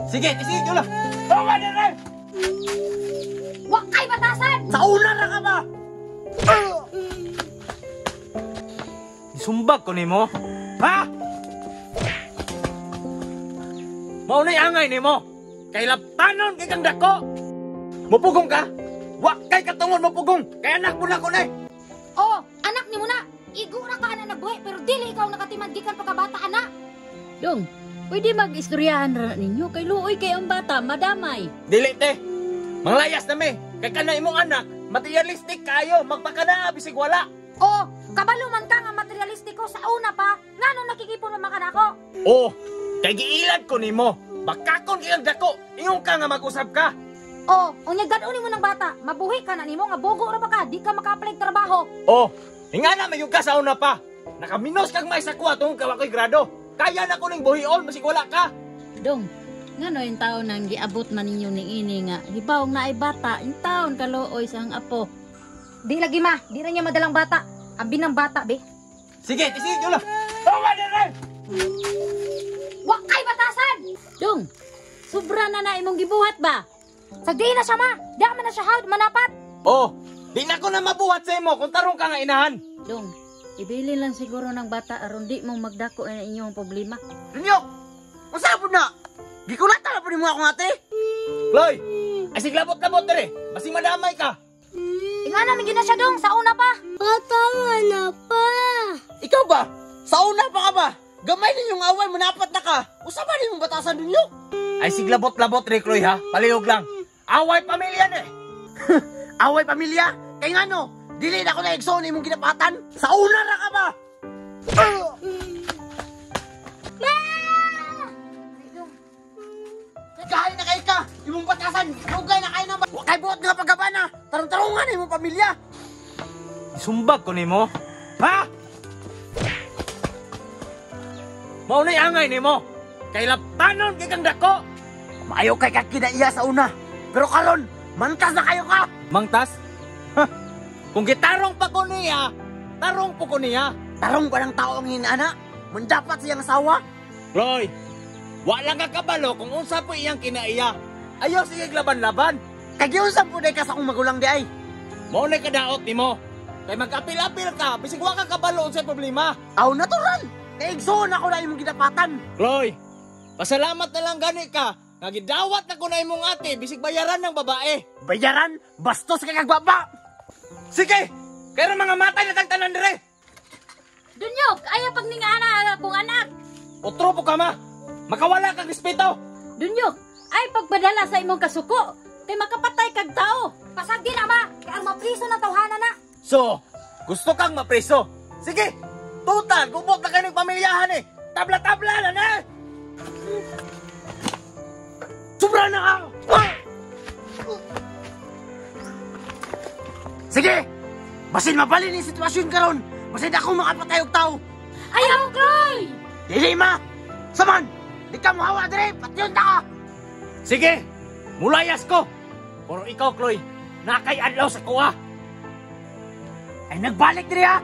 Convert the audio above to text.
Sige, sige lang. Tama na rin! Wag kay batasan! Sa una na ka ba? Isumbag ko nimo. Ha? Maunay angay nimo. Kay laptanon kay kang dako. Mupugong ka? Wa kay katungon mupugong. Kay anak mo na ko na. Oh, anak ni mo na. Igura ka na nabuhi pero dili ikaw nakatimad gikan pagkabata ana. Dong, pwede mag-istoryahan ra ninyo kay luoy kay ang bata madamay. Dili te. Manglayas na me. Kay kanay imong anak, materialistic kayo, magpakana bisig wala. Oh, kabalo man ka nga materialistiko sa una pa. Ngano nakikipon naman ka nako? Oh, kay giilad ko nimo. Bakakon kay ang dako. Ingon ka nga mag-usap ka. Oh, unya gaduni mo ng bata. Mabuhi ka na nimo nga bogo ra ba ka? Di ka maka-apply trabaho. Oh, ingana may yung ka sa una pa. Nakaminos kag may sakwa tungod ka wakoy grado. Kaya na ko ning buhion bisig wala ka. Dong, ngano yung taon nang giabot man ninyo ni ini nga hibawong na ay bata, yung taon kaluoy sa ang apo. Di lagi ma, di na niya madalang bata. Abi ng bata, be. Sige, sige lang. Tama na rin! Wag kay batasan! Dong, sobra na imong gibuhat ba? Sagdi na siya ma. Di man na siya hawd manapat. Oh, di na ko na mabuhat sa imo kung tarong ka nga inahan. Dong, ibili lang siguro ng bata aron di mo magdako ang inyong problema. Dunyok! Masabot na! Gikulatan na po ni mga akong ate! Chloe, ay siglabot-labot na rin. Basing madamay ka. Ingana mi gina siya dong sa una pa. Patama na pa. Ikaw ba? Sa una pa ka ba? Gamay ninyong away, manapat na ka! Usa ba ninyong batasan dunyok? Ay siglabot-labot rin, Chloe ha. Palihog lang. Away pamilya na eh. Away pamilya? Kay nga no, dili na ako na igsoon imong ginapatan! Sa una na ka ba? Gahay na kay ka! Imong batasan! Lugay na kayo na ba? Wakay buot nga pagkabana! Tarong-tarungan imong pamilya! Isumbag ko nimo. Ha? Maunay angay nimo. Kay laptanon kay kang dako. Maayo kay kakinaiya sa una! Pero karon, mantas na kayo ka! Mangtas? Ha? Kung gitarong pa ko niya, tarong po ko niya. Tarong ba ng tao ang hinana? Mandapat siyang asawa? Chloe, wala ka kabalo kung unsa po iyang kinaiya. Ayaw sige laban-laban. Kagiyon sa puday ka sa akong magulang di ay! Maunay kadaot nimo. Kay mag-apil-apil ka, bisig wa ka kabalo unsay problema. Aw, natural! Naigsoon ako na imong ginapatan! Chloe, pasalamat na lang gani ka. Nagidawat na ko na imong ate, bisig bayaran ng babae. Bayaran? Bastos kay kagbaba! Sige, kaya mga matay na tagtanan dire. Dunyok, ayaw pag ningana akong anak. Otro po ka ma. Makawala kang respeto. Dunyok, ay pagpadala sa imong kasuko. Kay makapatay kag tao. Pasagdi na ma. Kaya ang mapriso na tawhana na. So, gusto kang mapreso. Sige, total, gubot na kanyang pamilyahan eh. Tabla-tabla na na. Sobra na ka. Sige! Basin mabalin yung sitwasyon karon. Basin ako makapatay og tao. Ayaw, Chloe! Dili ma! Saman! Di ka mahawa dire! Patyon ta ka! Sige, mulayas ko. Pero ikaw, Chloe, nakay adlaw sa kuha. Ay nagbalik dire ha!